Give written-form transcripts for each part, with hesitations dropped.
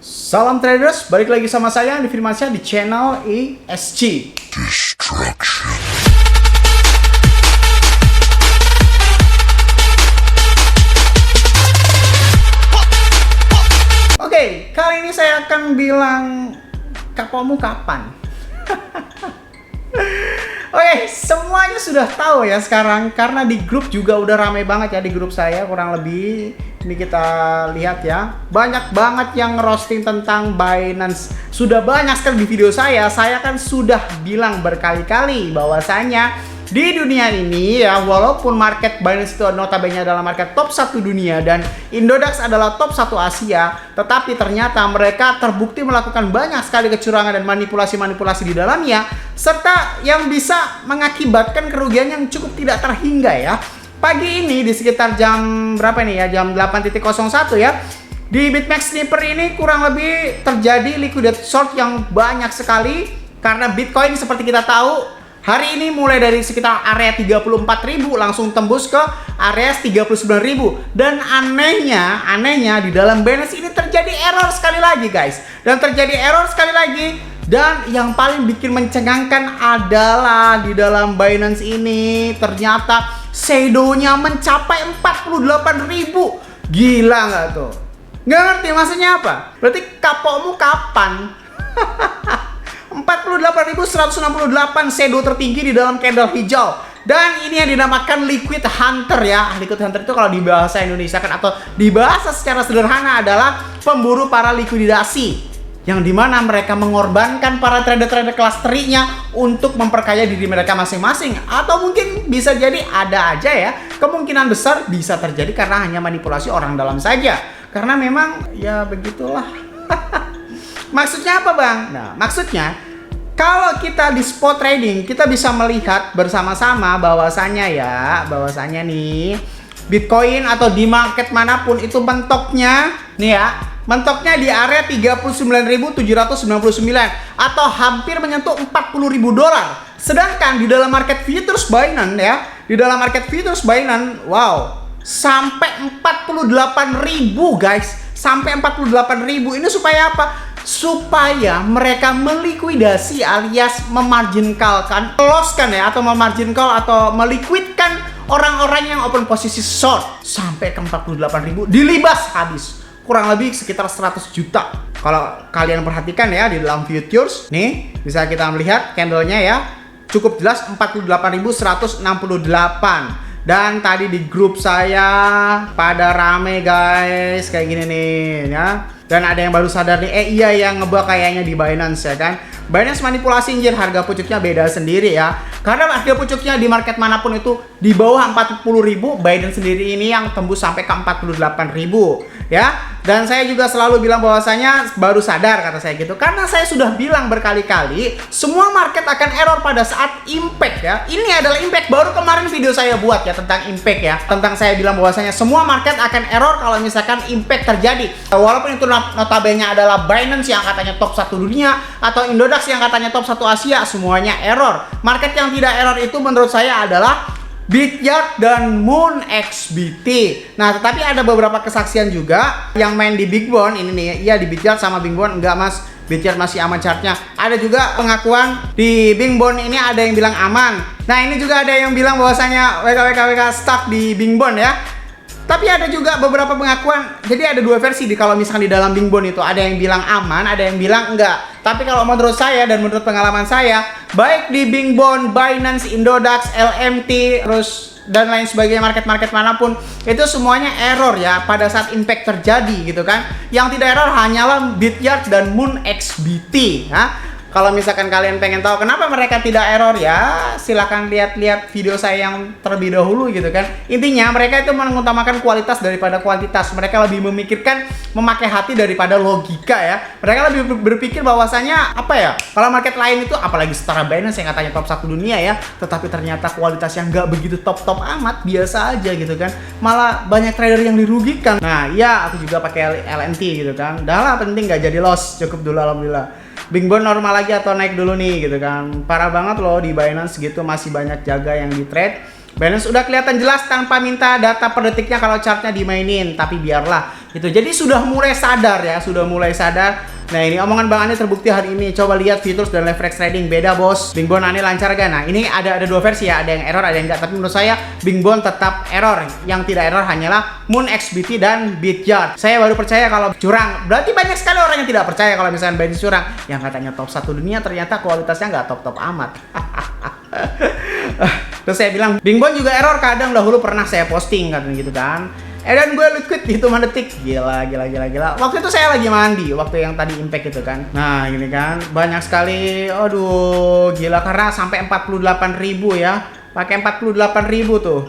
Salam traders, balik lagi sama saya Andi Firmansyah di channel ESG. Oke, kali ini saya akan bilang kapomu kapan. Oke, semuanya sudah tahu ya sekarang karena di grup juga udah ramai banget ya di grup saya kurang lebih. Ini kita lihat ya, banyak banget yang roasting tentang Binance. Sudah banyak sekali di video saya kan sudah bilang berkali-kali bahwasanya di dunia ini ya, walaupun market Binance itu notabene adalah market top 1 dunia dan Indodax adalah top 1 Asia, tetapi ternyata mereka terbukti melakukan banyak sekali kecurangan dan manipulasi-manipulasi di dalamnya, serta yang bisa mengakibatkan kerugian yang cukup tidak terhingga ya. Pagi ini di sekitar jam berapa nih ya, jam 8.01 ya, di BitMEX Sniper ini kurang lebih terjadi liquidate short yang banyak sekali karena Bitcoin seperti kita tahu hari ini mulai dari sekitar area 34.000 langsung tembus ke area 39.000. Dan anehnya di dalam Binance ini terjadi error sekali lagi guys. Dan terjadi error sekali lagi. Dan yang paling bikin mencengangkan adalah di dalam Binance ini ternyata shadow-nya mencapai 48.000. Gila nggak tuh? Nggak ngerti maksudnya apa? Berarti kapokmu kapan? 48.168 shadow tertinggi di dalam candle hijau. Dan ini yang dinamakan liquid hunter ya. Liquid hunter itu kalau di bahasa Indonesia kan atau di bahasa secara sederhana adalah pemburu para likuidasi, yang dimana mereka mengorbankan para trader-trader kelas 3-nya untuk memperkaya diri mereka masing-masing. Atau mungkin bisa jadi ada aja ya, kemungkinan besar bisa terjadi karena hanya manipulasi orang dalam saja. Karena memang ya begitulah. Maksudnya apa bang? Nah maksudnya kalau kita di spot trading kita bisa melihat bersama-sama bahwasanya nih Bitcoin atau di market manapun itu mentoknya nih ya, mentoknya di area 39.799 atau hampir menyentuh 40.000 dolar. Sedangkan di dalam market futures Binance ya, di dalam market futures Binance, wow, sampai 48.000 guys, sampai 48.000. Ini supaya apa? Supaya mereka melikuidasi alias memarginkalkan, loskan ya, atau memarginkal atau meliquidkan orang-orang yang open posisi short sampai ke 48.000, dilibas habis. Kurang lebih sekitar 100 juta. Kalau kalian perhatikan ya di dalam futures, nih bisa kita melihat candlenya ya, cukup jelas 48.168. Dan tadi di grup saya pada rame guys, kayak gini nih ya. Dan ada yang baru sadar nih, iya yang ngebak kayaknya di Binance ya kan. Binance manipulasi anjir, harga pucuknya beda sendiri ya. Karena harga pucuknya di market manapun itu di bawah 40.000, Binance sendiri ini yang tembus sampai ke 48.000 ya. Dan saya juga selalu bilang bahwasanya baru sadar kata saya gitu. Karena saya sudah bilang berkali-kali, semua market akan error pada saat impact ya. Ini adalah impact, baru kemarin video saya buat ya tentang impact ya. Tentang saya bilang bahwasanya semua market akan error kalau misalkan impact terjadi. Walaupun itu notabene adalah Binance yang katanya top 1 dunia atau Indodax yang katanya top 1 Asia, semuanya error. Market yang tidak error itu menurut saya adalah Bityard dan Moon XBT. Nah, tetapi ada beberapa kesaksian juga yang main di Big Bone ini nih. Iya di Bityard sama Big Bone enggak mas, Bityard masih aman chartnya. Ada juga pengakuan di Big Bone ini ada yang bilang aman. Nah, ini juga ada yang bilang bahwasanya WK stuck di Big Bone ya. Tapi ada juga beberapa pengakuan. Jadi ada dua versi kalau misalkan di dalam Big Bone itu ada yang bilang aman, ada yang bilang enggak. Tapi kalau menurut saya dan menurut pengalaman saya, baik di Big Bone, Binance, Indodax, LMT, terus dan lain sebagainya market-market manapun itu semuanya error ya pada saat impact terjadi gitu kan. Yang tidak error hanyalah Bityard dan Moon XBT ya. Kalau misalkan kalian pengen tahu kenapa mereka tidak error ya, silahkan lihat-lihat video saya yang terlebih dahulu gitu kan. Intinya mereka itu mengutamakan kualitas daripada kuantitas. Mereka lebih memikirkan memakai hati daripada logika ya. Mereka lebih berpikir bahwasanya apa ya, kalau market lain itu apalagi setara Binance yang katanya top 1 dunia ya, tetapi ternyata kualitas yang nggak begitu top-top amat, biasa aja gitu kan. Malah banyak trader yang dirugikan. Nah ya aku juga pakai LNT gitu kan. Dah lah penting nggak jadi loss, cukup dulu alhamdulillah. Big Bone normal lagi atau naik dulu nih gitu kan. Parah banget loh di Binance gitu, masih banyak jaga yang di trade. Binance udah kelihatan jelas tanpa minta data per detiknya kalau chartnya dimainin. Tapi biarlah, Itu jadi sudah mulai sadar ya, sudah mulai sadar. Nah ini omongan Bang Ani terbukti hari ini. Coba lihat Futures dan leverage trading beda bos. Bing Bond Ani lancar gak? Nah ini ada dua versi ya, ada yang error ada yang enggak. Tapi menurut saya Bing Bond tetap error. Yang tidak error hanyalah Moon XBT dan Bityard. Saya baru percaya kalau curang. Berarti banyak sekali orang yang tidak percaya kalau misalnya Binance curang. Yang katanya top 1 dunia ternyata kualitasnya nggak top-top amat. Terus saya bilang Bing Bond juga error kadang, dahulu pernah saya posting kan gitu kan. Dan gue liquid hitungan detik. Gila. Waktu itu saya lagi mandi, waktu yang tadi impact itu kan. Nah gini kan, banyak sekali. Aduh gila, karena sampai 48.000 ya. Pakai 48.000 tuh.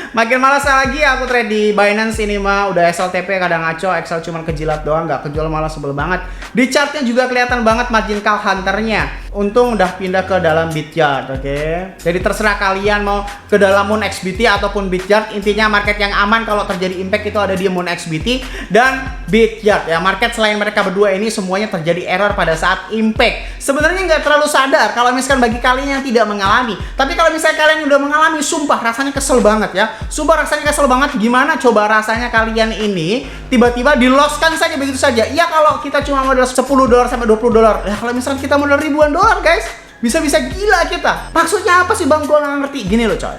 Makin malas lagi aku trade di Binance ini mah. Udah SLTP kadang ngaco, Excel cuman kejilat doang, nggak kejual, malah sebel banget. Di chartnya juga kelihatan banget margin call hunternya. Untung udah pindah ke dalam Bityard, oke? Jadi terserah kalian mau ke dalam Moon XBT ataupun Bityard. Intinya market yang aman kalau terjadi impact itu ada di Moon XBT dan Bityard ya. Market selain mereka berdua ini semuanya terjadi error pada saat impact. Sebenarnya nggak terlalu sadar kalau misalkan bagi kalian yang tidak mengalami. Tapi kalau misalnya kalian udah mengalami, sumpah rasanya kesel banget ya. Sumpah rasanya kesel banget. Gimana coba rasanya kalian ini tiba-tiba di-loss-kan saja begitu saja. Ya kalau kita cuma modal $10 sampai $20. Ya kalau misalkan kita modal ribuan dolar guys, bisa-bisa gila kita. Maksudnya apa sih Bang? Gua nggak ngerti. Gini loh coy.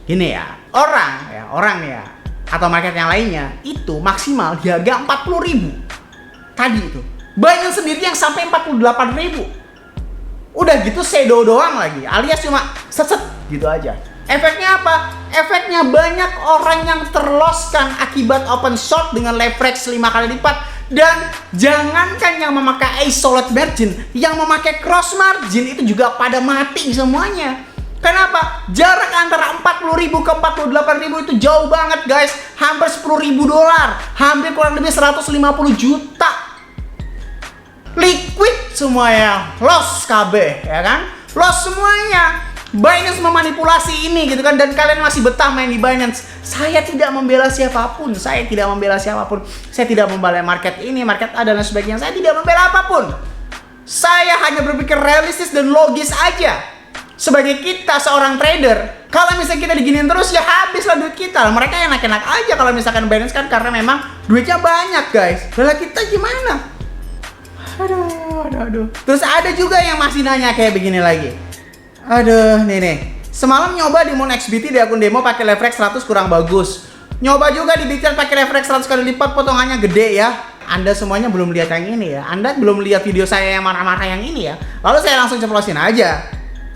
Gini ya. Orang ya atau market yang lainnya itu maksimal di harga 40.000. Tadi itu. Binance sendiri yang sampai 48.000. Udah gitu shadow doang lagi, alias cuma set gitu aja. Efeknya apa? Efeknya banyak orang yang terloskan akibat open short dengan leverage 5 kali lipat. Dan jangankan yang memakai isolate margin, yang memakai cross margin itu juga pada mati semuanya. Kenapa? Jarak antara 40.000 ke 48.000 itu jauh banget guys. Hampir $10.000, hampir kurang lebih 150 juta. Liquid semuanya, loss KB ya kan? Loss semuanya. Binance memanipulasi ini gitu kan, dan kalian masih betah main di Binance. Saya tidak membela siapapun, saya tidak membela market ini, market A dan lain sebagainya. Saya tidak membela apapun. Saya hanya berpikir realistis dan logis aja. Sebagai kita seorang trader, kalau misalnya kita diginiin terus ya habislah duit kita. Mereka enak-enak aja kalau misalkan Binance kan, karena memang duitnya banyak guys. Lalu kita gimana? Aduh. Terus ada juga yang masih nanya kayak begini lagi. Aduh, nih. Semalam nyoba di Moon XBT di akun demo pakai leverage 100 kurang bagus. Nyoba juga di Bityard pakai leverage 100 kali lipat, potongannya gede ya. Anda semuanya belum lihat yang ini ya. Anda belum lihat video saya yang marah-marah yang ini ya. Lalu saya langsung ceplosin aja.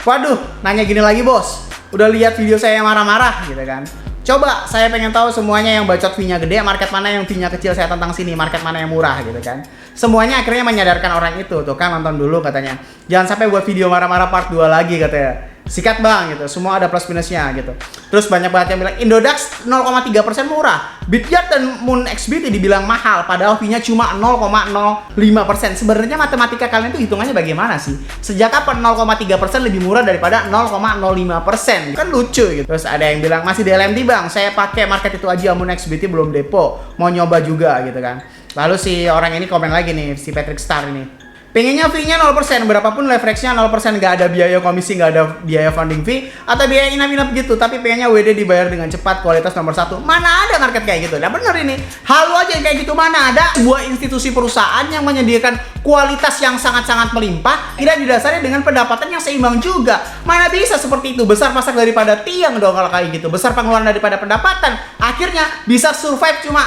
Waduh, nanya gini lagi bos. Udah lihat video saya yang marah-marah gitu kan. Coba, saya pengen tahu semuanya yang bacot fee-nya gede, market mana yang fee-nya kecil, saya tentang sini, market mana yang murah gitu kan. Semuanya akhirnya menyadarkan orang itu, tuh kan nonton dulu katanya. Jangan sampai buat video marah-marah part 2 lagi katanya. Sikat bang gitu, semua ada plus minusnya gitu. Terus banyak banget yang bilang Indodax 0,3% murah, Bityard dan Moon XBT dibilang mahal, padahal fee-nya cuma 0,05%. Sebenarnya matematika kalian itu hitungannya bagaimana sih? Sejak kapan 0,3% lebih murah daripada 0,05%? Kan lucu gitu. Terus ada yang bilang masih di LMT bang, saya pakai market itu aja, Moon XBT belum depo, mau nyoba juga gitu kan. Lalu si orang ini komen lagi nih, si Patrick Star ini. Pengennya fee-nya 0%, berapapun leverage-nya 0%, nggak ada biaya komisi, nggak ada biaya funding fee, atau biaya inap-inap gitu, tapi pengennya WD dibayar dengan cepat, kualitas nomor 1. Mana ada market kayak gitu? Nah bener ini, halu aja yang kayak gitu. Mana ada sebuah institusi perusahaan yang menyediakan kualitas yang sangat-sangat melimpah, tidak didasari dengan pendapatan yang seimbang juga. Mana bisa seperti itu, besar pasak daripada tiang dong kalau kayak gitu, besar pengeluaran daripada pendapatan, akhirnya bisa survive cuma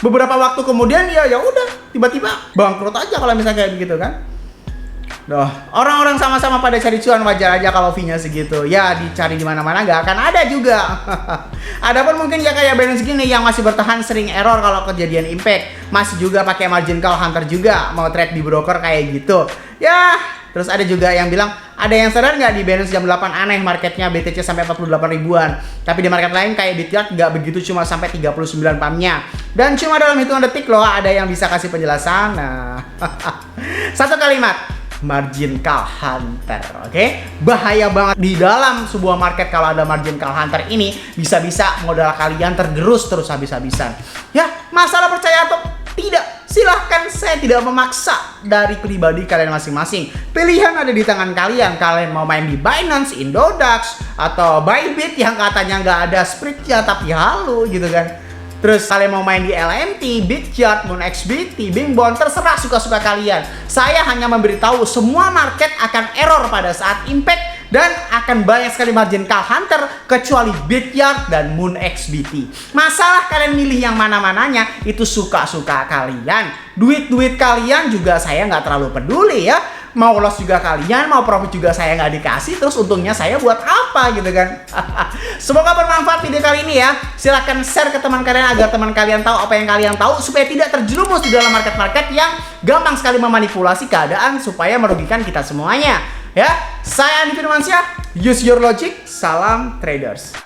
beberapa waktu kemudian ya udah tiba-tiba bangkrut aja kalau misalnya kayak begitu kan. Duh, orang-orang sama-sama pada cari cuan, wajar aja kalau fee-nya segitu. Ya dicari di mana-mana nggak akan ada juga. Adapun mungkin ya kayak Binance gini yang masih bertahan sering error kalau kejadian impact, masih juga pakai margin call hunter juga, mau trade di broker kayak gitu. Ya, terus ada juga yang bilang, ada yang sadar nggak di Binance jam 8 aneh marketnya BTC sampai 48 ribuan. Tapi di market lain kayak Bityard nggak begitu, cuma sampai 39 pamnya. Dan cuma dalam hitungan detik loh ada yang bisa kasih penjelasan. Nah, satu kalimat, margin call hunter, oke? Bahaya banget di dalam sebuah market kalau ada margin call hunter ini, bisa-bisa modal kalian tergerus terus habis-habisan. Ya, masalah percaya atau tidak, silahkan, saya tidak memaksa, dari pribadi kalian masing-masing. Pilihan ada di tangan kalian. Kalian mau main di Binance, Indodax, atau Bybit yang katanya nggak ada spread-nya tapi halu gitu kan. Terus kalian mau main di LMT, Bityard, Moon XBT, Bingbond, terserah suka-suka kalian. Saya hanya memberitahu semua market akan error pada saat impact dan akan banyak sekali margin call hunter kecuali Bityard dan Moon XBT. Masalah kalian milih yang mana-mananya itu suka-suka kalian. Duit-duit kalian juga saya nggak terlalu peduli ya. Mau loss juga kalian, mau profit juga saya nggak dikasih, terus untungnya saya buat apa gitu kan. Semoga bermanfaat video kali ini ya. Silahkan share ke teman kalian agar teman kalian tahu apa yang kalian tahu, supaya tidak terjerumus di dalam market-market yang gampang sekali memanipulasi keadaan supaya merugikan kita semuanya. Ya, saya Andi Firmansyah, use your logic, salam traders.